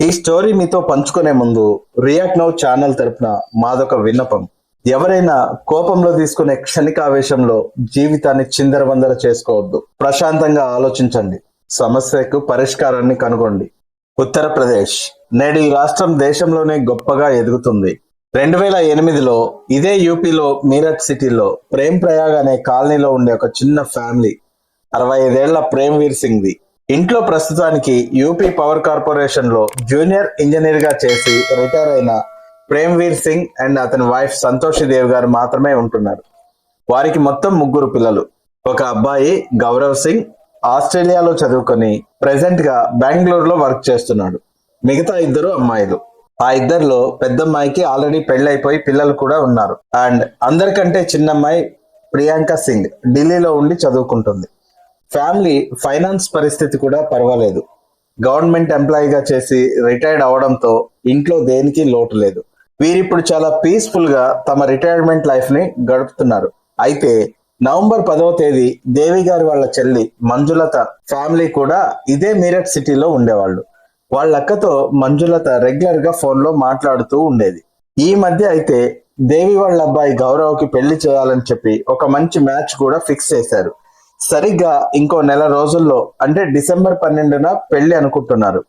ఈ స్టోరీ మీతో పంచుకునే ముందు రియాక్ట్ నౌ ఛానల్ తరపున మాదొక విన్నపం. ఎవరైనా కోపంలో తీసుకునే క్షణికావేశంలో జీవితాన్ని చిందరవందర చేసుకోవద్దు. ప్రశాంతంగా ఆలోచించండి, సమస్యకు పరిష్కారాన్ని కనుగొండి. ఉత్తరప్రదేశ్ నేడు ఈ రాష్ట్రం దేశంలోనే గొప్పగా ఎదుగుతుంది. 2008లో ఇదే యూపీలో మీరట్ సిటీలో ప్రేమ్ ప్రయాగ్ అనే కాలనీలో ఉండే ఒక చిన్న ఫ్యామిలీ 65 ఏళ్ల ప్రేమ్ వీర్ సింగ్ ది. ఇంట్లో ప్రస్తుతానికి యూపీ పవర్ కార్పొరేషన్ లో జూనియర్ ఇంజనీర్ గా చేసి రిటైర్ అయిన ప్రేమ్ వీర్ సింగ్ అండ్ అతని వైఫ్ సంతోషి దేవ్ గారు మాత్రమే ఉంటున్నారు. వారికి మొత్తం 3 పిల్లలు. ఒక అబ్బాయి గౌరవ్ సింగ్ ఆస్ట్రేలియాలో చదువుకొని ప్రెసెంట్ గా బెంగళూరులో వర్క్ చేస్తున్నాడు. మిగతా 2 అమ్మాయిలు. ఆ ఇద్దరిలో పెద్దమ్మాయికి ఆల్రెడీ పెళ్ళైపోయి పిల్లలు కూడా ఉన్నారు. అండ్ అందరికంటే చిన్నమ్మాయి ప్రియాంక సింగ్ ఢిల్లీలో ఉండి చదువుకుంటుంది. ఫ్యామిలీ ఫైనాన్స్ పరిస్థితి కూడా పర్వాలేదు. గవర్నమెంట్ ఎంప్లాయీగా చేసి రిటైర్డ్ అవడంతో ఇంట్లో దేనికి లోటు లేదు. వీరిప్పుడు చాలా పీస్ఫుల్ గా తమ రిటైర్మెంట్ లైఫ్ ని గడుపుతున్నారు. అయితే నవంబర్ 10వ తేదీ దేవి గారి వాళ్ళ చెల్లి మంజులత ఫ్యామిలీ కూడా ఇదే మీరట్ సిటీలో ఉండేవాళ్ళు. వాళ్ళ అక్కతో మంజులత రెగ్యులర్ గా ఫోన్ లో మాట్లాడుతూ ఉండేది. ఈ మధ్య అయితే దేవి వాళ్ళ అబ్బాయి గౌరవ్ కి పెళ్లి చేయాలని చెప్పి ఒక మంచి మ్యాచ్ కూడా ఫిక్స్ చేశారు. సరిగ్గా ఇంకో నెల రోజుల్లో అంటే డిసెంబర్ 12న పెళ్లి అనుకుంటున్నారు.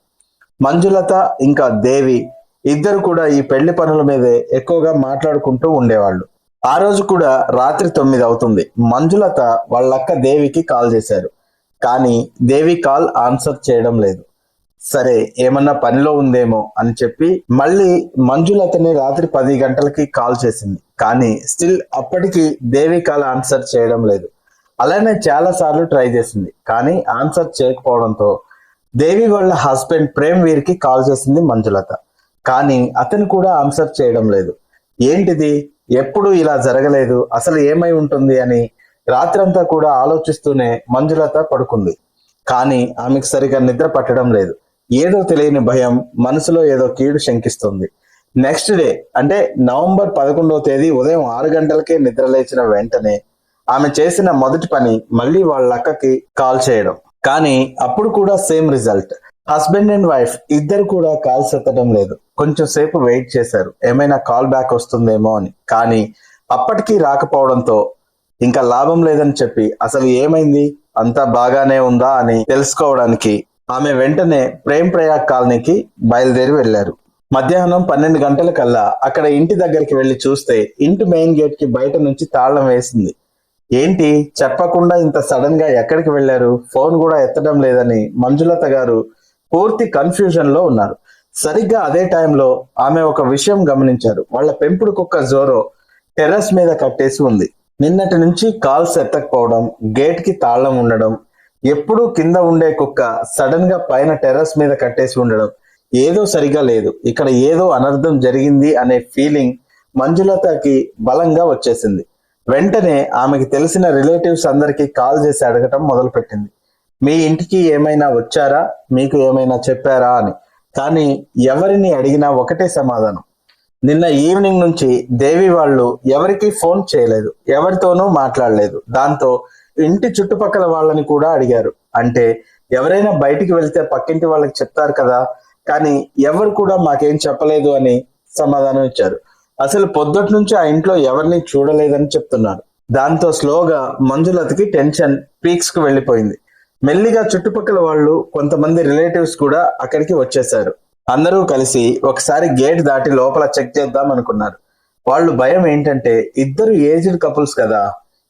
మంజులత ఇంకా దేవి ఇద్దరు కూడా ఈ పెళ్లి పనుల మీదే ఎక్కువగా మాట్లాడుకుంటూ ఉండేవాళ్ళు. ఆ రోజు కూడా రాత్రి 9 అవుతుంది. మంజులత వాళ్ళక్క దేవికి కాల్ చేశారు. కానీ దేవి కాల్ ఆన్సర్ చేయడం లేదు. సరే ఏమన్నా పనిలో ఉందేమో అని చెప్పి మళ్ళీ మంజులతని రాత్రి 10 గంటలకి కాల్ చేసింది. కానీ స్టిల్ అప్పటికి దేవి కాల్ ఆన్సర్ చేయడం లేదు. అలానే చాలా సార్లు ట్రై చేసింది, కానీ ఆన్సర్ చేయకపోవడంతో దేవి వాళ్ళ హస్బెండ్ ప్రేమ్ వీర్ కి కాల్ చేసింది మంజులత. కానీ అతను కూడా ఆన్సర్ చేయడం లేదు. ఏంటిది, ఎప్పుడు ఇలా జరగలేదు, అసలు ఏమై ఉంటుంది అని రాత్రంతా కూడా ఆలోచిస్తూనే మంజులత పడుకుంది. కానీ ఆమెకు సరిగా నిద్ర పట్టడం లేదు. ఏదో తెలియని భయం మనసులో ఏదో కీడు శంకిస్తుంది. నెక్స్ట్ డే అంటే నవంబర్ 11వ తేదీ ఉదయం 6 గంటలకే నిద్ర లేచిన వెంటనే ఆమె చేసిన మొదటి పని మళ్ళీ వాళ్ళ అక్కకి కాల్ చేయడం. కానీ అప్పుడు కూడా same result. Husband and wife ఇద్దరు కూడా కాల్స్ ఎత్తడం లేదు. కొంచెం సేపు వెయిట్ చేశారు, ఏమైనా కాల్ బ్యాక్ వస్తుందేమో అని. కానీ అప్పటికీ రాకపోవడంతో ఇంకా లాభం లేదని చెప్పి అసలు ఏమైంది, అంతా బాగానే ఉందా అని తెలుసుకోవడానికి ఆమె వెంటనే ప్రేమ్ ప్రయాగ్ కాలనీకి బయలుదేరి వెళ్లారు. మధ్యాహ్నం 12 గంటల కల్లా అక్కడ ఇంటి దగ్గరికి వెళ్లి చూస్తే ఇంటి మెయిన్ గేట్ కి బయట నుంచి తాళం వేసింది. ఏంటి, చెప్పకుండా ఇంత సడన్ గా ఎక్కడికి వెళ్లారు, ఫోన్ కూడా ఎత్తడం లేదని మంజులత గారు పూర్తి కన్ఫ్యూజన్ లో ఉన్నారు. సరిగ్గా అదే టైంలో ఆమె ఒక విషయం గమనించారు. వాళ్ళ పెంపుడు కుక్క జోరో టెర్రస్ మీద కట్టేసి ఉంది. నిన్నటి నుంచి కాల్స్ ఎత్తకపోవడం, గేట్ కి తాళం ఉండడం, ఎప్పుడూ కింద ఉండే కుక్క సడన్ గా పైన టెర్రస్ మీద కట్టేసి ఉండడం, ఏదో సరిగా లేదు. ఇక్కడ ఏదో అనర్థం జరిగింది అనే ఫీలింగ్ మంజులతకి బలంగా వచ్చేసింది. వెంటనే ఆమెకి తెలిసిన రిలేటివ్స్ అందరికి కాల్ చేసి అడగటం మొదలు పెట్టింది. మీ ఇంటికి ఏమైనా వచ్చారా, మీకు ఏమైనా చెప్పారా అని. కానీ ఎవరిని అడిగినా ఒకటే సమాధానం, నిన్న ఈవినింగ్ నుంచి దేవి వాళ్ళు ఎవరికి ఫోన్ చేయలేదు, ఎవరితోనూ మాట్లాడలేదు. దాంతో ఇంటి చుట్టుపక్కల వాళ్ళని కూడా అడిగారు. అంటే ఎవరైనా బయటికి వెళ్తే పక్కింటి వాళ్ళకి చెప్తారు కదా, కానీ ఎవరు కూడా మాకేం చెప్పలేదు అని సమాధానం ఇచ్చారు. అసలు పొద్దుటి నుంచి ఆ ఇంట్లో ఎవరిని చూడలేదని చెప్తున్నారు. దాంతో స్లోగా మంజులతకి టెన్షన్ పీక్స్ కు వెళ్ళిపోయింది. మెల్లిగా చుట్టుపక్కల వాళ్ళు కొంతమంది రిలేటివ్స్ కూడా అక్కడికి వచ్చేశారు. అందరూ కలిసి ఒకసారి గేట్ దాటి లోపల చెక్ చేద్దాం అనుకున్నారు. వాళ్ళు భయం ఏంటంటే ఇద్దరు ఏజ్డ్ కపుల్స్ కదా,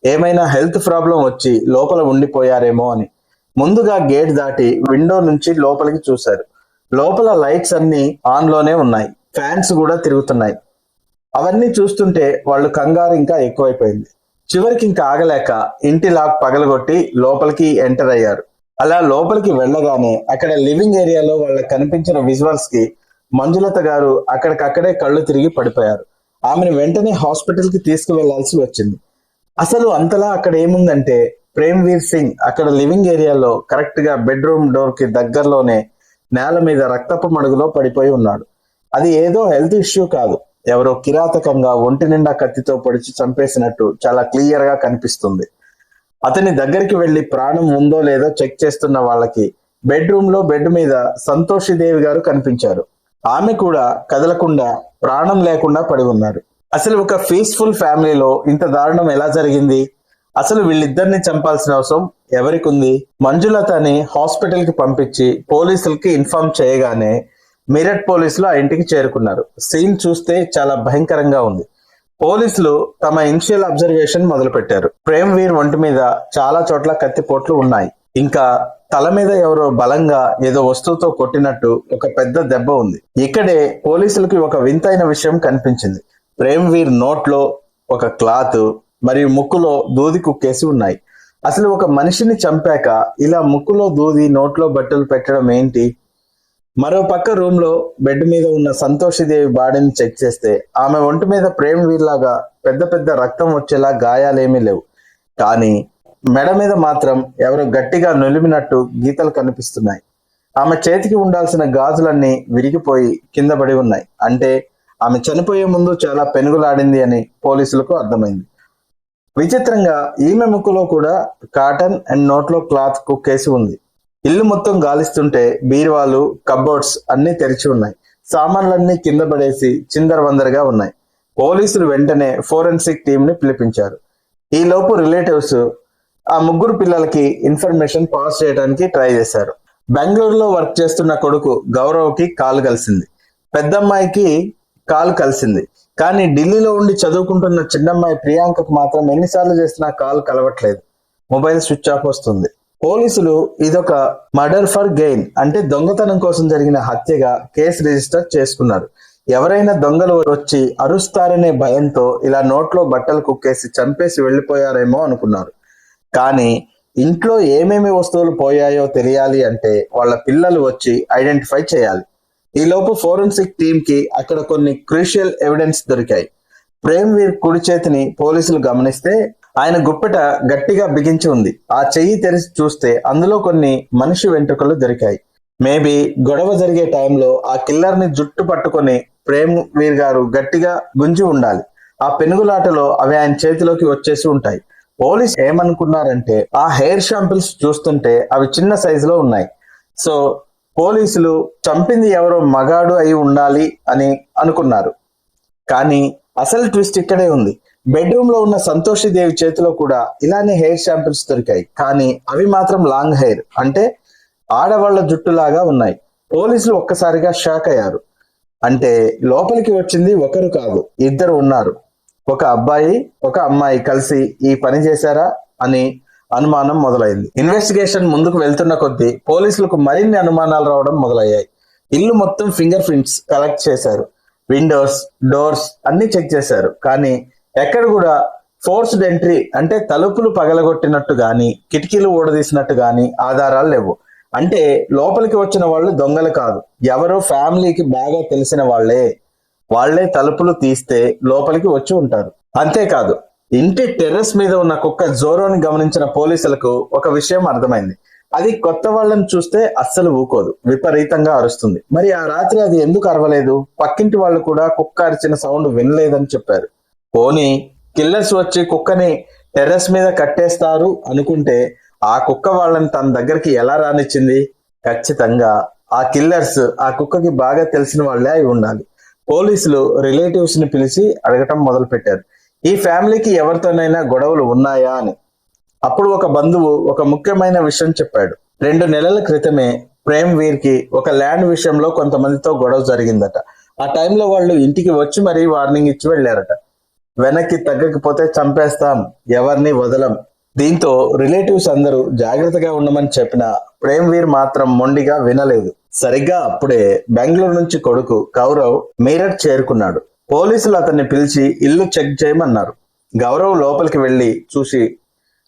ఏమైనా హెల్త్ ప్రాబ్లం వచ్చి లోపల ఉండిపోయారేమో అని. ముందుగా గేట్ దాటి విండో నుంచి లోపలికి చూశారు. లోపల లైట్స్ అన్ని ఆన్ లోనే ఉన్నాయి, ఫ్యాన్స్ కూడా తిరుగుతున్నాయి. అవన్నీ చూస్తుంటే వాళ్ళు కంగారు ఇంకా ఎక్కువైపోయింది. చివరికి ఇంకా ఆగలేక ఇంటి లాక్ పగలగొట్టి లోపలికి ఎంటర్ అయ్యారు. అలా లోపలికి వెళ్ళగానే అక్కడ లివింగ్ ఏరియాలో వాళ్ళకి కనిపించిన విజువల్స్ కి మంజులత గారు అక్కడికక్కడే కళ్ళు తిరిగి పడిపోయారు. ఆమెను వెంటనే హాస్పిటల్ కి తీసుకువెళ్లాల్సి వచ్చింది. అసలు అంతలా అక్కడ ఏముందంటే ప్రేమ్ వీర్ సింగ్ అక్కడ లివింగ్ ఏరియాలో కరెక్ట్ గా బెడ్రూమ్ డోర్ కి దగ్గరలోనే నేల మీద రక్తపు మడుగులో పడిపోయి ఉన్నాడు. అది ఏదో హెల్త్ ఇష్యూ కాదు, ఎవరో కిరాతకంగా ఒంటి నిండా కత్తితో పొడిచి చంపేసినట్టు చాలా క్లియర్ గా కనిపిస్తుంది. అతని దగ్గరికి వెళ్లి ప్రాణం ఉందో లేదో చెక్ చేస్తున్న వాళ్ళకి బెడ్రూమ్ లో బెడ్ మీద సంతోషిదేవి గారు కనిపించారు. ఆమె కూడా కదలకుండా ప్రాణం లేకుండా పడి ఉన్నారు. అసలు ఒక పీస్ఫుల్ ఫ్యామిలీలో ఇంత దారుణం ఎలా జరిగింది? అసలు వీళ్ళిద్దరిని చంపాల్సిన అవసరం ఎవరికి ఉంది? మంజులతని హాస్పిటల్ కి పంపించి పోలీసులకి ఇన్ఫార్మ్ చేయగానే మీరట్ పోలీసులు ఆ ఇంటికి చేరుకున్నారు. సీన్ చూస్తే చాలా భయంకరంగా ఉంది. పోలీసులు తమ ఇనిషియల్ అబ్జర్వేషన్ మొదలు పెట్టారు. ప్రేమ్ వీర్ ఒంటి మీద చాలా చోట్ల కత్తిపోట్లు ఉన్నాయి. ఇంకా తల మీద ఎవరో బలంగా ఏదో వస్తువుతో కొట్టినట్టు ఒక పెద్ద దెబ్బ ఉంది. ఇక్కడే పోలీసులకి ఒక వింతైన విషయం కనిపించింది. ప్రేమ్ వీర్ నోట్లో ఒక క్లాత్ మరియు ముక్కులో దూది కుక్కేసి ఉన్నాయి. అసలు ఒక మనిషిని చంపాక ఇలా ముక్కులో దూది నోట్లో బట్టలు పెట్టడం ఏంటి? మరో పక్క రూమ్ లో బెడ్ మీద ఉన్న సంతోషిదేవి బాడీని చెక్ చేస్తే ఆమె ఒంటి మీద ప్రేమ్ వీర్ లాగా పెద్ద పెద్ద రక్తం వచ్చేలా గాయాలేమీ లేవు. కానీ మెడ మీద మాత్రం ఎవరో గట్టిగా నులిమినట్టు గీతలు కనిపిస్తున్నాయి. ఆమె చేతికి ఉండాల్సిన గాజులన్నీ విరిగిపోయి కింద పడి ఉన్నాయి. అంటే ఆమె చనిపోయే ముందు చాలా పెనుగులాడింది అని పోలీసులకు అర్థమైంది. విచిత్రంగా ఈమె ముక్కులో కూడా కాటన్ అండ్ నోట్లో క్లాత్ కుక్కేసి ఉంది. ఇల్లు మొత్తం గాలిస్తుంటే బీరువాలు, కబోర్డ్స్ అన్ని తెరిచి ఉన్నాయి. సామాన్లన్నీ కింద పడేసి చిందరవందరగా ఉన్నాయి. పోలీసులు వెంటనే ఫోరెన్సిక్ టీమ్ ని పిలిపించారు. ఈ లోపు రిలేటివ్స్ ఆ ముగ్గురు పిల్లలకి ఇన్ఫర్మేషన్ పాస్ చేయడానికి ట్రై చేశారు. బెంగళూరులో వర్క్ చేస్తున్న కొడుకు గౌరవ్కి కాల్ కలిసింది. పెద్దమ్మాయికి కాల్ కలిసింది. కానీ ఢిల్లీలో ఉండి చదువుకుంటున్న చిన్నమ్మాయి ప్రియాంకకు మాత్రం ఎన్నిసార్లు చేసినా కాల్ కలవట్లేదు. మొబైల్ స్విచ్ ఆఫ్ వస్తుంది. పోలీసులు ఇదొక మర్డర్ ఫర్ గెయిన్ అంటే దొంగతనం కోసం జరిగిన హత్యగా కేసు రిజిస్టర్ చేసుకున్నారు. ఎవరైనా దొంగలు వచ్చి అరుస్తారనే భయంతో ఇలా నోట్లో బట్టలు కుక్కేసి చంపేసి వెళ్లిపోయారేమో అనుకున్నారు. కానీ ఇంట్లో ఏమేమి వస్తువులు పోయాయో తెలియాలి అంటే వాళ్ళ పిల్లలు వచ్చి ఐడెంటిఫై చేయాలి. ఈ లోపు ఫోరెన్సిక్ టీమ్ కి అక్కడ కొన్ని క్రూషియల్ ఎవిడెన్స్ దొరికాయి. ప్రేమ్ వీర్ కుడి చేతిని పోలీసులు గమనిస్తే ఆయన గుప్పెట గట్టిగా బిగించి ఉంది. ఆ చెయ్యి తెరిచి చూస్తే అందులో కొన్ని మనిషి వెంట్రుకలు దొరికాయి. మేబీ గొడవ జరిగే టైంలో ఆ కిల్లర్ ని జుట్టు పట్టుకొని ప్రేమ్ వీర్ గారు గట్టిగా గుంజి ఉండాలి. ఆ పెనుగులాటలో అవి ఆయన చేతిలోకి వచ్చేసి ఉంటాయి. పోలీస్ ఏమనుకున్నారంటే ఆ హెయిర్ షాంపిల్స్ చూస్తుంటే అవి చిన్న సైజులో ఉన్నాయి. సో పోలీసులు చంపింది ఎవరో మగాడు అయి ఉండాలి అని అనుకున్నారు. కానీ అసలు ట్విస్ట్ ఇక్కడే ఉంది. బెడ్రూమ్ లో ఉన్న సంతోషిదేవి చేతిలో కూడా ఇలానే హెయిర్ షాంపిల్స్ దొరికాయి. కానీ అవి మాత్రం లాంగ్ హెయిర్ అంటే ఆడవాళ్ల జుట్టులాగా ఉన్నాయి. పోలీసులు ఒక్కసారిగా షాక్ అయ్యారు. అంటే లోపలికి వచ్చింది ఒకరు కాదు, ఇద్దరు ఉన్నారు. ఒక అబ్బాయి, ఒక అమ్మాయి కలిసి ఈ పని చేశారా అని అనుమానం మొదలైంది. ఇన్వెస్టిగేషన్ ముందుకు వెళ్తున్న కొద్దీ పోలీసులకు మరిన్ని అనుమానాలు రావడం మొదలయ్యాయి. ఇల్లు మొత్తం ఫింగర్ ప్రింట్స్ కలెక్ట్ చేశారు. విండోస్, డోర్స్ అన్ని చెక్ చేశారు. కానీ ఎక్కడ కూడా ఫోర్స్డ్ ఎంట్రీ అంటే తలుపులు పగలగొట్టినట్టు గాని, కిటికీలు ఊడదీసినట్టు గాని ఆధారాలు లేవు. అంటే లోపలికి వచ్చిన వాళ్ళు దొంగలు కాదు, ఎవరో ఫ్యామిలీకి బాగా తెలిసిన వాళ్లే తలుపులు తీస్తే లోపలికి వచ్చి ఉంటారు. అంతేకాదు ఇంటి టెర్రస్ మీద ఉన్న కుక్క జోరోని గమనించిన పోలీసులకు ఒక విషయం అర్థమైంది. అది కొత్త వాళ్ళని చూస్తే అస్సలు ఊకోదు, విపరీతంగా అరుస్తుంది. మరి ఆ రాత్రి అది ఎందుకు అరవలేదు? పక్కింటి వాళ్ళు కూడా కుక్క అరిచిన సౌండ్ వినలేదని చెప్పారు. పోనీ కిల్లర్స్ వచ్చి కుక్కని టెర్రస్ మీద కట్టేస్తారు అనుకుంటే ఆ కుక్క వాళ్ళని తన దగ్గరికి ఎలా రానిచ్చింది? ఖచ్చితంగా ఆ కిల్లర్స్ ఆ కుక్కకి బాగా తెలిసిన వాళ్ళే అయి ఉండాలి. పోలీసులు రిలేటివ్స్ ని పిలిచి అడగటం మొదలు పెట్టారు. ఈ ఫ్యామిలీకి ఎవరితోనైనా గొడవలు ఉన్నాయా అని. అప్పుడు ఒక బంధువు ఒక ముఖ్యమైన విషయం చెప్పాడు. 2 నెలల క్రితమే ప్రేమ్ వీర్ కి ఒక ల్యాండ్ విషయంలో కొంతమందితో గొడవ జరిగిందట. ఆ టైంలో వాళ్ళు ఇంటికి వచ్చి మరీ వార్నింగ్ ఇచ్చి వెళ్ళారట. వెనక్కి తగ్గకపోతే చంపేస్తాం, ఎవరిని వదలం. దీంతో రిలేటివ్స్ అందరూ జాగ్రత్తగా ఉండమని చెప్పిన ప్రేమ్ వీర్ మాత్రం మొండిగా వినలేదు. సరిగ్గా అప్పుడే బెంగళూరు నుంచి కొడుకు గౌరవ్ మీరట్ చేరుకున్నాడు. పోలీసులు అతన్ని పిలిచి ఇల్లు చెక్ చేయమన్నారు. గౌరవ్ లోపలికి వెళ్లి చూసి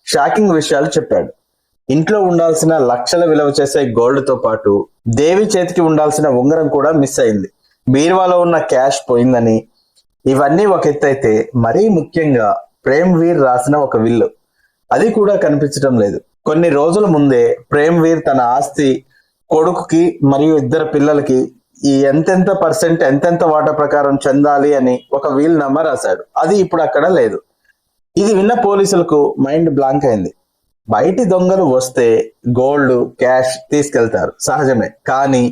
షాకింగ్ విషయాలు చెప్పాడు. ఇంట్లో ఉండాల్సిన లక్షల విలువ చేసే గోల్డ్ తో పాటు దేవి చేతికి ఉండాల్సిన ఉంగరం కూడా మిస్ అయింది. బీరువాలో ఉన్న క్యాష్ పోయిందని, ఇవన్నీ ఒక ఎత్తైతే మరీ ముఖ్యంగా ప్రేమ్ వీర్ రాసిన ఒక విల్లు, అది కూడా కనిపించడం లేదు. కొన్ని రోజుల ముందే ప్రేమ్ వీర్ తన ఆస్తి కొడుకుకి మరియు 2 పిల్లలకి ఈ ఎంతెంత పర్సెంట్ ఎంతెంత వాటా ప్రకారం చెందాలి అని ఒక వీల్ నెంబర్ రాశాడు. అది ఇప్పుడు అక్కడ లేదు. ఇది విన్న పోలీసులకు మైండ్ బ్లాంక్ అయింది. బయటి దొంగలు వస్తే గోల్డ్, క్యాష్ తీసుకెళ్తారు, సహజమే. కానీ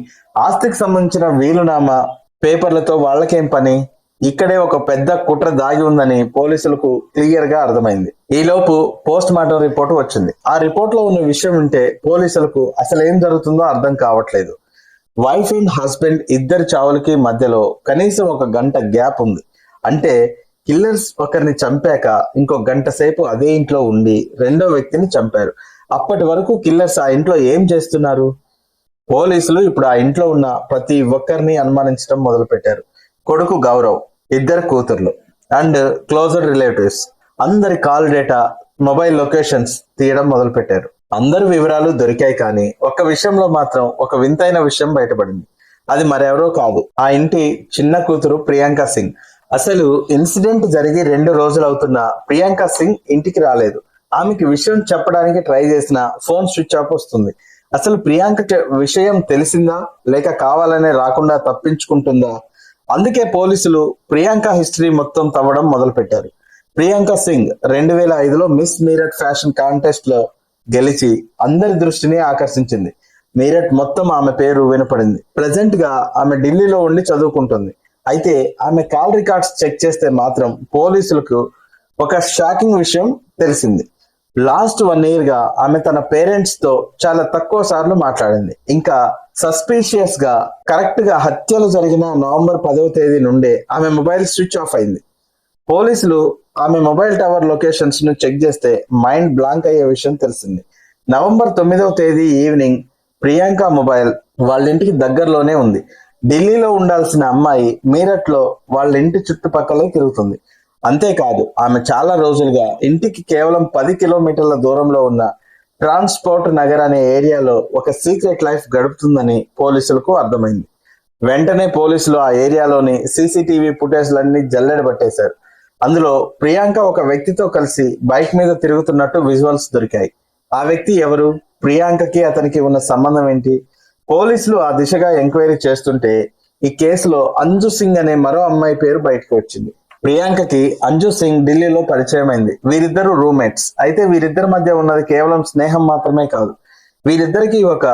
ఆస్తికి సంబంధించిన వీలునామా పేపర్లతో వాళ్ళకేం పని? ఇక్కడే ఒక పెద్ద కుట్ర దాగి ఉందని పోలీసులకు క్లియర్ గా అర్థమైంది. ఈలోపు పోస్ట్ మార్టం రిపోర్ట్ వచ్చింది. ఆ రిపోర్ట్ లో ఉన్న విషయం ఉంటే పోలీసులకు అసలు ఏం జరుగుతుందో అర్థం కావట్లేదు. వైఫ్ అండ్ హస్బెండ్ ఇద్దరి చావులకి మధ్యలో కనీసం ఒక గంట గ్యాప్ ఉంది. అంటే కిల్లర్స్ ఒకరిని చంపాక ఇంకో గంట సేపు అదే ఇంట్లో ఉండి రెండో వ్యక్తిని చంపారు. అప్పటి వరకు కిల్లర్స్ ఆ ఇంట్లో ఏం చేస్తున్నారు? పోలీసులు ఇప్పుడు ఆ ఇంట్లో ఉన్న ప్రతి ఒక్కరిని అనుమానించడం మొదలు పెట్టారు. కొడుకు గౌరవ్, ఇద్దరు కూతుర్లు అండ్ క్లోజర్ రిలేటివ్స్ అందరి కాల్ డేటా, మొబైల్ లొకేషన్స్ తీయడం మొదలు పెట్టారు. అందరి వివరాలు దొరికాయి, కానీ ఒక్క విషయంలో మాత్రం ఒక వింతైన విషయం బయటపడింది. అది మరెవరో కాదు, ఆ ఇంటి చిన్న కూతురు ప్రియాంక సింగ్. అసలు ఇన్సిడెంట్ జరిగి 2 రోజులు అవుతున్నా ప్రియాంక సింగ్ ఇంటికి రాలేదు. ఆమెకి విషయం చెప్పడానికి ట్రై చేసిన ఫోన్ స్విచ్ ఆఫ్ వస్తుంది. అసలు ప్రియాంక విషయం తెలిసిందా, లేక కావాలనే రాకుండా తప్పించుకుంటుందా? అందుకే పోలీసులు ప్రియాంక హిస్టరీ మొత్తం తవ్వడం మొదలు పెట్టారు. ప్రియాంక సింగ్ 2005లో మిస్ మీరట్ ఫ్యాషన్ కాంటెస్ట్ లో గెలిచి అందరి దృష్టిని ఆకర్షించింది. మీరట్ మొత్తం ఆమె పేరు వినపడింది. ప్రెసెంట్ గా ఆమె ఢిల్లీలో ఉండి చదువుకుంటుంది. అయితే ఆమె కాల్ రికార్డ్స్ చెక్ చేస్తే మాత్రం పోలీసులకు ఒక షాకింగ్ విషయం తెలిసింది. లాస్ట్ 1 year గా ఆమె తన పేరెంట్స్ తో చాలా తక్కువ సార్లు మాట్లాడింది. ఇంకా సస్పీషియస్ గా కరెక్ట్ గా హత్యలు జరిగిన నవంబర్ 10వ తేదీ నుండే ఆమె మొబైల్ స్విచ్ ఆఫ్ అయింది. పోలీసులు ఆమె మొబైల్ టవర్ లొకేషన్స్ ను చెక్ చేస్తే మైండ్ బ్లాంక్ అయ్యే విషయం తెలిసింది. నవంబర్ 9వ తేదీ ఈవినింగ్ ప్రియాంక మొబైల్ వాళ్ళ ఇంటికి దగ్గరలోనే ఉంది. ఢిల్లీలో ఉండాల్సిన అమ్మాయి మీరట్ లో వాళ్ళ ఇంటి చుట్టుపక్కల తిరుగుతుంది. అంతేకాదు, ఆమె చాలా రోజులుగా ఇంటికి కేవలం 10 కిలోమీటర్ల దూరంలో ఉన్న ట్రాన్స్పోర్ట్ నగర్ అనే ఏరియాలో ఒక సీక్రెట్ లైఫ్ గడుపుతుందని పోలీసులకు అర్థమైంది. వెంటనే పోలీసులు ఆ ఏరియాలోని సీసీటీవీ ఫుటేజ్లన్నీ జల్లెడబట్టేశారు. అందులో ప్రియాంక ఒక వ్యక్తితో కలిసి బైక్ మీద తిరుగుతున్నట్టు విజువల్స్ దొరికాయి. ఆ వ్యక్తి ఎవరు? ప్రియాంకకి అతనికి ఉన్న సంబంధం ఏంటి? పోలీసులు ఆ దిశగా ఎంక్వైరీ చేస్తుంటే ఈ కేసులో అంజు సింగ్ అనే మరో అమ్మాయి పేరు బయటకు వచ్చింది. ప్రియాంకకి అంజు సింగ్ ఢిల్లీలో పరిచయం అయింది. వీరిద్దరు రూమ్మేట్స్. అయితే వీరిద్దరి మధ్య ఉన్నది కేవలం స్నేహం మాత్రమే కాదు, వీరిద్దరికి ఒక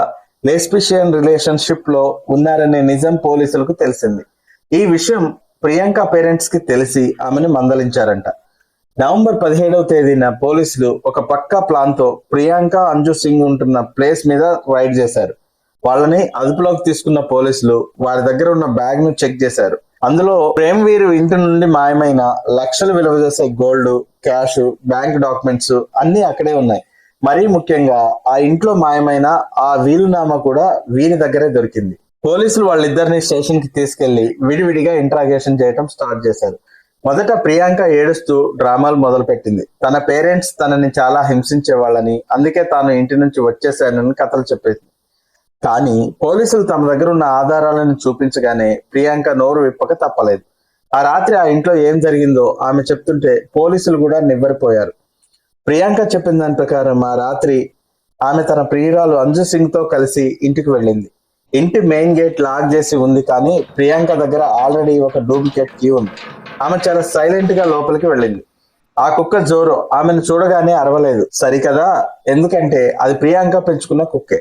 లెస్బిషియన్ రిలేషన్షిప్ లో ఉన్నారనే నిజం పోలీసులకు తెలిసింది. ఈ విషయం ప్రియాంక పేరెంట్స్ కి తెలిసి ఆమెను మందలించారంట. నవంబర్ 17వ తేదీన పోలీసులు ఒక పక్కా ప్లాన్ తో ప్రియాంక, అంజు సింగ్ ఉంటున్న ప్లేస్ మీద రైడ్ చేశారు. వాళ్ళని అదుపులోకి తీసుకున్న పోలీసులు వారి దగ్గర ఉన్న బ్యాగ్ ను చెక్ చేశారు. అందులో ప్రేమ్ వీరు ఇంటి నుండి మాయమైన లక్షలు విలువ చేసే గోల్డ్, క్యాష్, బ్యాంక్ డాక్యుమెంట్స్ అన్ని అక్కడే ఉన్నాయి. మరీ ముఖ్యంగా ఆ ఇంట్లో మాయమైన ఆ వీలునామా కూడా వీరి దగ్గరే దొరికింది. పోలీసులు వాళ్ళిద్దరిని స్టేషన్ కి తీసుకెళ్లి విడివిడిగా ఇంట్రాగేషన్ చేయడం స్టార్ట్ చేశారు. మొదట ప్రియాంక ఏడుస్తూ డ్రామాలు మొదలు పెట్టింది. తన పేరెంట్స్ తనని చాలా హింసించే వాళ్ళని, అందుకే తాను ఇంటి నుంచి వచ్చేసానని కథలు చెప్పేది. కానీ పోలీసులు తమ దగ్గర ఉన్న ఆధారాలను చూపించగానే ప్రియాంక నోరు విప్పక తప్పలేదు. ఆ రాత్రి ఆ ఇంట్లో ఏం జరిగిందో ఆమె చెప్తుంటే పోలీసులు కూడా నివ్వెరపోయారు. ప్రియాంక చెప్పిన దాని ప్రకారం ఆ రాత్రి ఆమె తన ప్రియురాలు అంజు సింగ్ తో కలిసి ఇంటికి వెళ్ళింది. ఇంటి మెయిన్ గేట్ లాక్ చేసి ఉంది, కానీ ప్రియాంక దగ్గర ఆల్రెడీ ఒక డూప్లికేట్ కీ ఉంది. ఆమె చాలా సైలెంట్ గా లోపలికి వెళ్ళింది. ఆ కుక్క జోరో ఆమెను చూడగానే అరవలేదు. సరికదా, ఎందుకంటే అది ప్రియాంక పెంచుకున్న కుక్కే.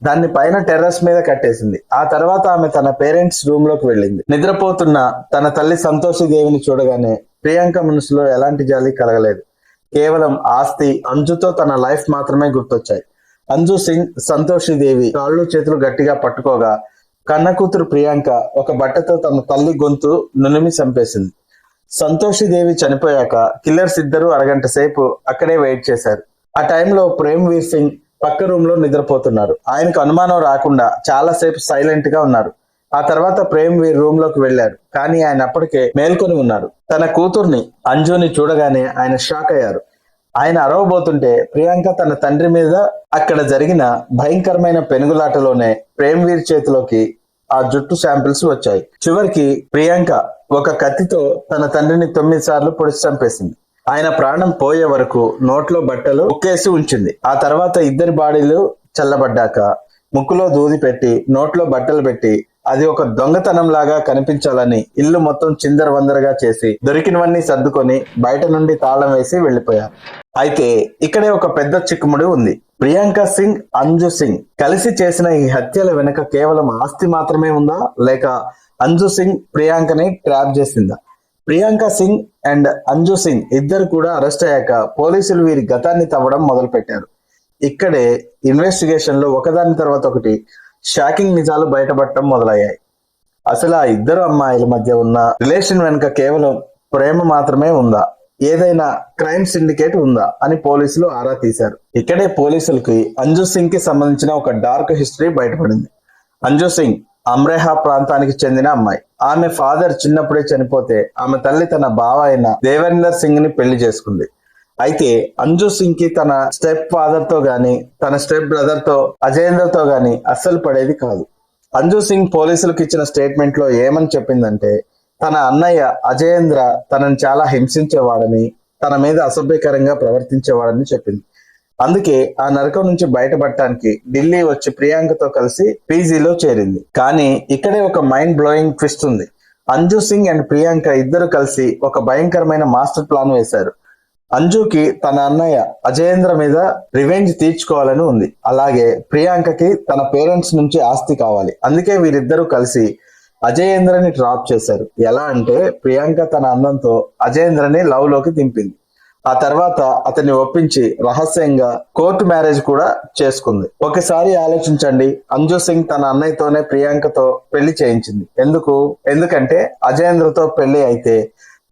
దాన్ని పైన టెర్రస్ మీద కట్టేసింది. ఆ తర్వాత ఆమె తన పేరెంట్స్ రూమ్ లోకి వెళ్ళింది. నిద్రపోతున్న తన తల్లి సంతోషి దేవిని చూడగానే ప్రియాంక మనసులో ఎలాంటి జాలి కలగలేదు. కేవలం ఆస్తి, అంజుతో తన లైఫ్ మాత్రమే గుర్తొచ్చాయి. అంజు సింగ్ సంతోషి దేవి కాళ్ళు చేతులు గట్టిగా పట్టుకోగా కన్న కూతురు ప్రియాంక ఒక బట్టతో తన తల్లి గొంతు నులిమి చంపేసింది. సంతోషి దేవి చనిపోయాక కిల్లర్స్ ఇద్దరు అరగంట సేపు అక్కడే వెయిట్ చేశారు. ఆ టైంలో ప్రేమ్ వీర్ సింగ్ పక్క రూమ్ లో నిద్రపోతున్నారు. ఆయనకు అనుమానం రాకుండా చాలా సేపు సైలెంట్ గా ఉన్నారు. ఆ తర్వాత ప్రేమ్ వీర్ రూమ్ లోకి వెళ్లారు, కానీ ఆయన అప్పటికే మేల్కొని ఉన్నారు. తన కూతుర్ని అంజుని చూడగానే ఆయన షాక్ అయ్యారు. ఆయన అరవబోతుంటే ప్రియాంక తన తండ్రి మీద అక్కడ జరిగిన భయంకరమైన పెనుగులాటలోనే ప్రేమ్ వీర్ చేతిలోకి ఆ జుట్టు శాంపిల్స్ వచ్చాయి. చివరికి ప్రియాంక ఒక కత్తితో తన తండ్రిని 9 సార్లు పొడిచి చంపేసింది. ఆయన ప్రాణం పోయే వరకు నోట్లో బట్టలు ఉక్కేసి ఉంచింది. ఆ తర్వాత ఇద్దరి బాడీలు చల్లబడ్డాక ముక్కులో దూది పెట్టి నోట్లో బట్టలు పెట్టి అది ఒక దొంగతనం లాగా కనిపించాలని ఇల్లు మొత్తం చిందరవందరగా చేసి దొరికినవన్నీ సర్దుకొని బయట నుండి తాళం వేసి వెళ్లిపోయారు. అయితే ఇక్కడే ఒక పెద్ద చిక్కుముడి ఉంది. ప్రియాంక సింగ్, అంజు సింగ్ కలిసి చేసిన ఈ హత్యల వెనుక కేవలం ఆస్తి మాత్రమే ఉందా, లేక అంజు సింగ్ ప్రియాంకని ట్రాప్ చేసిందా? ప్రియాంక సింగ్ అండ్ అంజు సింగ్ ఇద్దరు కూడా అరెస్ట్ అయ్యాక పోలీసులు వీరి గతాన్ని తవ్వడం మొదలు పెట్టారు. ఇక్కడే ఇన్వెస్టిగేషన్ లో ఒకదాని తర్వాత ఒకటి షాకింగ్ నిజాలు బయటపడటం మొదలయ్యాయి. అసలు ఆ ఇద్దరు అమ్మాయిల మధ్య ఉన్న రిలేషన్ వెనుక కేవలం ప్రేమ మాత్రమే ఉందా, ఏదైనా క్రైమ్ సిండికేట్ ఉందా అని పోలీసులు ఆరా తీశారు. ఇక్కడే పోలీసులకి అంజు సింగ్ కి సంబంధించిన ఒక డార్క్ హిస్టరీ బయటపడింది. అంజు సింగ్ అమ్రేహా ప్రాంతానికి చెందిన అమ్మాయి. ఆమె ఫాదర్ చిన్నప్పుడే చనిపోతే ఆమె తల్లి తన బావ అయిన దేవేందర్ సింగ్ ని పెళ్లి చేసుకుంది. అయితే అంజు సింగ్ కి తన స్టెప్ ఫాదర్ తో గాని తన స్టెప్ బ్రదర్ తో అజయేందర్ తో గాని అస్సలు పడేది కాదు. అంజు సింగ్ పోలీసులకు ఇచ్చిన స్టేట్మెంట్ లో ఏమని చెప్పిందంటే, తన అన్నయ్య అజయేంద్ర తనని చాలా హింసించేవాడని, తన మీద అసభ్యకరంగా ప్రవర్తించేవాడని చెప్పింది. అందుకే ఆ నరకం నుంచి బయటపడటానికి ఢిల్లీ వచ్చి ప్రియాంకతో కలిసి పీజీలో చేరింది. కానీ ఇక్కడే ఒక మైండ్ బ్లోయింగ్ ట్విస్ట్ ఉంది. అంజు సింగ్ అండ్ ప్రియాంక ఇద్దరు కలిసి ఒక భయంకరమైన మాస్టర్ ప్లాన్ వేశారు. అంజుకి తన అన్నయ్య అజయేంద్ర మీద రివెంజ్ తీర్చుకోవాలని ఉంది. అలాగే ప్రియాంకకి తన పేరెంట్స్ నుంచి ఆస్తి కావాలి. అందుకే వీరిద్దరూ కలిసి అజయేంద్రని డ్రాప్ చేశారు. ఎలా అంటే, ప్రియాంక తన అన్నంతో అజయేంద్రని లవ్ లోకి దింపింది. ఆ తర్వాత అతన్ని ఒప్పించి రహస్యంగా కోర్టు మ్యారేజ్ కూడా చేసుకుంది. ఒకసారి ఆలోచించండి, అంజు సింగ్ తన అన్నయ్యతోనే ప్రియాంకతో పెళ్లి చేయించింది. ఎందుకంటే అజయేంద్రతో పెళ్లి అయితే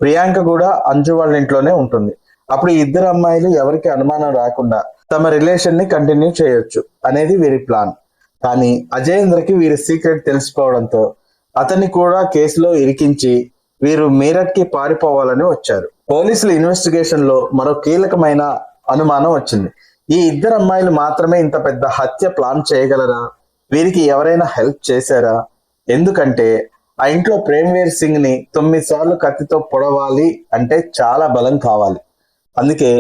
ప్రియాంక కూడా అంజు వాళ్ళ ఇంట్లోనే ఉంటుంది. అప్పుడు ఈ ఇద్దరు అమ్మాయిలు ఎవరికి అనుమానం రాకుండా తమ రిలేషన్ ని కంటిన్యూ చేయొచ్చు అనేది వీరి ప్లాన్. కానీ అజయేంద్రకి వీరి సీక్రెట్ తెలిసిపోవడంతో అతన్ని కూడా కేసులో ఇరికించి వీరు మీరట్ కి పారిపోవాలని వచ్చారు. పోలీసుల ఇన్వెస్టిగేషన్ లో మరో కీలకమైన అనుమానం వచ్చింది. ఈ ఇద్దరు అమ్మాయిలు మాత్రమే ఇంత పెద్ద హత్య ప్లాన్ చేయగలరా? వీరికి ఎవరైనా హెల్ప్ చేశారా? ఎందుకంటే ఆ ఇంట్లో ప్రేమ్వీర్ సింగ్ ని 9 సార్లు కత్తితో పొడవాలి అంటే చాలా బలం కావాలి. అందుకే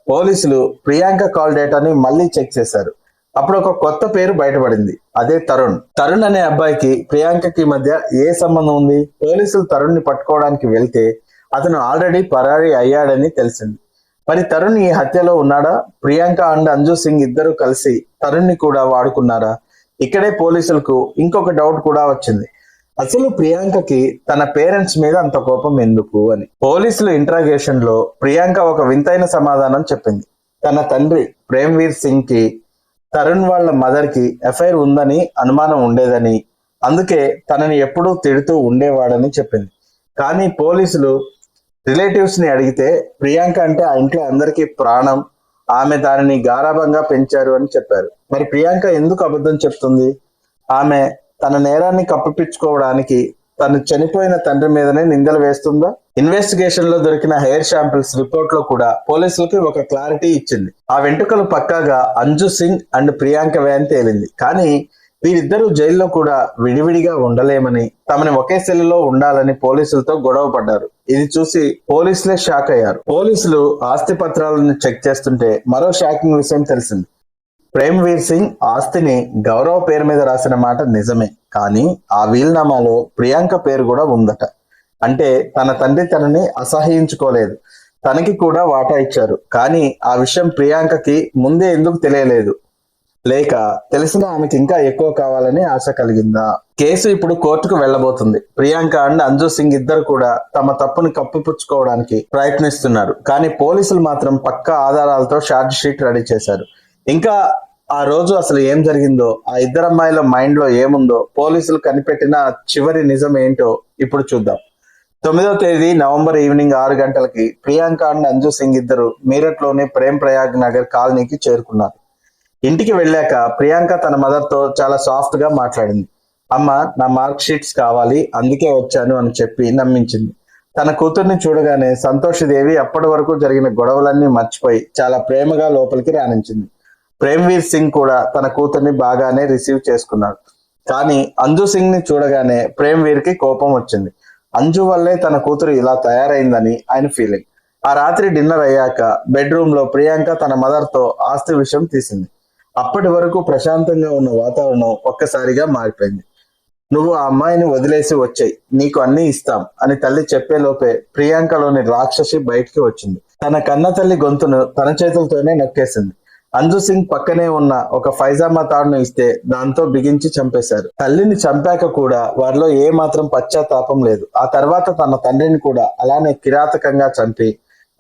పోలీసులు ప్రియాంక కాల్ డేటాని మళ్ళీ చెక్ చేశారు. అప్పుడు ఒక కొత్త పేరు బయటపడింది. అదే తరుణ్. తరుణ్ అనే అబ్బాయికి ప్రియాంకకి మధ్య ఏ సంబంధం ఉంది? పోలీసులు తరుణ్ ని పట్టుకోవడానికి వెళ్తే అతను ఆల్రెడీ పరారీ అయ్యాడని తెలిసింది. మరి తరుణ్ ఈ హత్యలో ఉన్నాడా? ప్రియాంక అండ్ అంజు సింగ్ ఇద్దరు కలిసి తరుణ్ ని కూడా వాడుకున్నారా? ఇక్కడే పోలీసులకు ఇంకొక డౌట్ కూడా వచ్చింది. అసలు ప్రియాంకకి తన పేరెంట్స్ మీద అంత కోపం ఎందుకు అని. పోలీసులు ఇంట్రాగేషన్ లో ప్రియాంక ఒక వింతైన సమాధానం చెప్పింది. తన తండ్రి ప్రేమ్వీర్ సింగ్ కి తరుణ్ వాళ్ళ మదర్ కి ఎఫ్ఐఆర్ ఉందని అనుమానం ఉండేదని, అందుకే తనని ఎప్పుడూ తిడుతూ ఉండేవాడని చెప్పింది. కానీ పోలీసులు రిలేటివ్స్ ని అడిగితే ప్రియాంక అంటే ఆ ఇంట్లో అందరికీ ప్రాణం, ఆమె దానిని గారాబంగా పెంచారు అని చెప్పారు. మరి ప్రియాంక ఎందుకు అబద్ధం చెప్తుంది? ఆమె తన నేరాన్ని కప్పిపుచ్చుకోవడానికి తను చనిపోయిన తండ్రి మీదనే నిందలు వేస్తుందా? ఇన్వెస్టిగేషన్ లో దొరికిన హెయిర్ శాంపిల్స్ రిపోర్ట్ లో కూడా పోలీసులకి ఒక క్లారిటీ ఇచ్చింది. ఆ వెంట్రుకలు పక్కాగా అంజు సింగ్ అండ్ ప్రియాంకవే అని తేలింది. కానీ వీరిద్దరూ జైల్లో కూడా విడివిడిగా ఉండలేమని, తమని ఒకే సెల్లో ఉండాలని పోలీసులతో గొడవ పడ్డారు. ఇది చూసి పోలీసులే షాక్ అయ్యారు. పోలీసులు ఆస్తి పత్రాలను చెక్ చేస్తుంటే మరో షాకింగ్ విషయం తెలిసింది. ప్రేమ్వీర్ సింగ్ ఆస్తిని గౌరవ్ పేరు మీద రాసిన మాట నిజమే, కానీ ఆ వీల్నామాలో ప్రియాంక పేరు కూడా ఉందట. అంటే తన తండ్రి తనని అసహ్యించుకోలేదు, తనకి కూడా వాటా ఇచ్చారు. కానీ ఆ విషయం ప్రియాంకకి ముందే ఎందుకు తెలియలేదు? లేక తెలిసిన ఆమెకి ఇంకా ఎక్కువ కావాలని ఆశ కలిగిందా? కేసు ఇప్పుడు కోర్టుకు వెళ్లబోతుంది. ప్రియాంక అండ్ అంజు సింగ్ ఇద్దరు కూడా తమ తప్పుని కప్పిపుచ్చుకోవడానికి ప్రయత్నిస్తున్నారు. కానీ పోలీసులు మాత్రం పక్కా ఆధారాలతో ఛార్జ్ షీట్ రెడీ చేశారు. ఇంకా ఆ రోజు అసలు ఏం జరిగిందో, ఆ ఇద్దరు అమ్మాయిల మైండ్ లో ఏముందో, పోలీసులు కనిపెట్టిన చివరి నిజం ఏంటో ఇప్పుడు చూద్దాం. 9వ తేదీ నవంబర్ ఈవినింగ్ 6 గంటలకి ప్రియాంక అండ్ అంజు సింగ్ ఇద్దరు మీరట్ లోని ప్రేమ్ ప్రయాగ్ నగర్ కాలనీకి చేరుకున్నారు. ఇంటికి వెళ్ళాక ప్రియాంక తన మదర్ తో చాలా సాఫ్ట్ గా మాట్లాడింది. అమ్మ, నా మార్క్ షీట్స్ కావాలి, అందుకే వచ్చాను అని చెప్పి నమ్మించింది. తన కూతుర్ని చూడగానే సంతోషిదేవి అప్పటి వరకు జరిగిన గొడవలన్నీ మర్చిపోయి చాలా ప్రేమగా లోపలికి రాణించింది. ప్రేమ్వీర్ సింగ్ కూడా తన కూతుర్ని బాగానే రిసీవ్ చేసుకున్నాడు. కానీ అంజు సింగ్ ని చూడగానే ప్రేమ్వీర్ కి కోపం వచ్చింది. అంజు వల్లే తన కూతురు ఇలా తయారైందని ఆయన ఫీలింగ్. ఆ రాత్రి డిన్నర్ అయ్యాక బెడ్రూమ్ లో ప్రియాంక తన మదర్ తో ఆస్తి విషయం తీసింది. అప్పటి వరకు ప్రశాంతంగా ఉన్న వాతావరణం ఒక్కసారిగా మారిపోయింది. నువ్వు ఆ అమ్మాయిని వదిలేసి వచ్చాయి, నీకు అన్ని ఇస్తాం అని తల్లి చెప్పేలోపే ప్రియాంకలోని రాక్షసి బయటికి వచ్చింది. తన కన్న తల్లి గొంతును తన చేతులతోనే నొక్కేసింది. అంజు సింగ్ పక్కనే ఉన్న ఒక ఫైజామా తాడును ఇస్తే దాంతో బిగించి చంపేశారు. తల్లిని చంపాక కూడా వారిలో ఏ మాత్రం పశ్చాత్తాపం లేదు. ఆ తర్వాత తన తండ్రిని కూడా అలానే కిరాతకంగా చంపి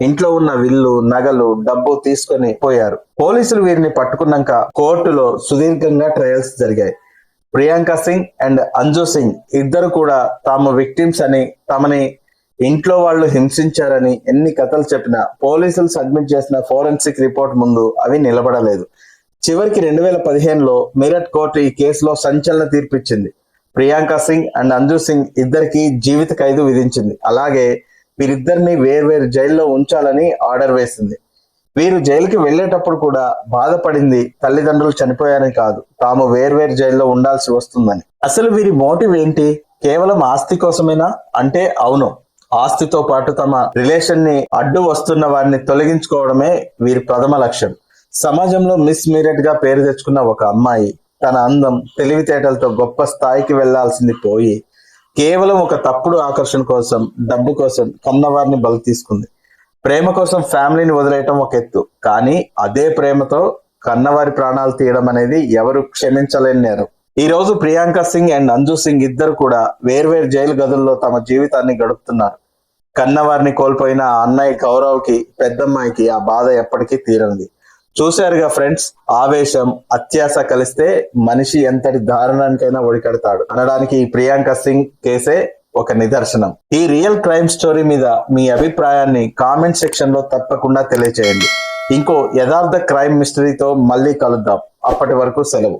ఇంట్లో ఉన్న విల్లు, నగలు, డబ్బు తీసుకొని పోయారు. పోలీసులు వీరిని పట్టుకున్నాక కోర్టులో సుదీర్ఘంగా ట్రయల్స్ జరిగాయి. ప్రియాంక సింగ్ అండ్ అంజు సింగ్ ఇద్దరు కూడా తాము విక్టిమ్స్ అని, తమని ఇంట్లో వాళ్ళు హింసించారని ఎన్ని కథలు చెప్పినా పోలీసులు సబ్మిట్ చేసిన ఫోరెన్సిక్ రిపోర్ట్ ముందు అవి నిలబడలేదు. చివరికి 2015లో మీరట్ కోర్టు ఈ కేసులో సంచలన తీర్పిచ్చింది. ప్రియాంక సింగ్ అండ్ అంజు సింగ్ ఇద్దరికి జీవిత ఖైదు విధించింది. అలాగే వీరిద్దరిని వేర్వేరు జైల్లో ఉంచాలని ఆర్డర్ వేసింది. వీరు జైలుకి వెళ్లేటప్పుడు కూడా బాధపడింది తల్లిదండ్రులు చనిపోయారని కాదు, తాము వేర్వేరు జైల్లో ఉండాల్సి వస్తుందని. అసలు వీరి మోటివ్ ఏంటి? కేవలం ఆస్తి కోసమేనా అంటే అవును. ఆస్తితో పాటు తమ రిలేషన్ ని అడ్డు వస్తున్న వారిని తొలగించుకోవడమే వీరి ప్రథమ లక్ష్యం. సమాజంలో మిస్ మీరట్ గా పేరు తెచ్చుకున్న ఒక అమ్మాయి తన అందం, తెలివితేటలతో గొప్ప స్థాయికి వెళ్లాల్సింది పోయి కేవలం ఒక తప్పుడు ఆకర్షణ కోసం, డబ్బు కోసం కన్నవారిని బలి తీసుకుంది. ప్రేమ కోసం ఫ్యామిలీని వదిలేయటం ఒక ఎత్తు, కానీ అదే ప్రేమతో కన్నవారి ప్రాణాలు తీయడం అనేది ఎవరు క్షమించలేని నేరం. ఈ రోజు ప్రియాంక సింగ్ అండ్ అంజు సింగ్ ఇద్దరు కూడా వేర్వేరు జైలు గదుల్లో తమ జీవితాన్ని గడుపుతున్నారు. కన్నవారిని కోల్పోయిన ఆ అన్నయ్య గౌరవ్కి, పెద్దమ్మాయికి ఆ బాధ ఎప్పటికీ తీరనిది. చూశారుగా ఫ్రెండ్స్, ఆవేశం, అత్యాశ కలిస్తే మనిషి ఎంతటి దారుణానికైనా ఒడికడతాడు అనడానికి ఈ ప్రియాంక సింగ్ కేసే ఒక నిదర్శనం. ఈ రియల్ క్రైమ్ స్టోరీ మీద మీ అభిప్రాయాన్ని కామెంట్ సెక్షన్ లో తప్పకుండా తెలియచేయండి. ఇంకో యథార్థ క్రైమ్ మిస్టరీతో మళ్ళీ కలుద్దాం. అప్పటి వరకు సెలవు.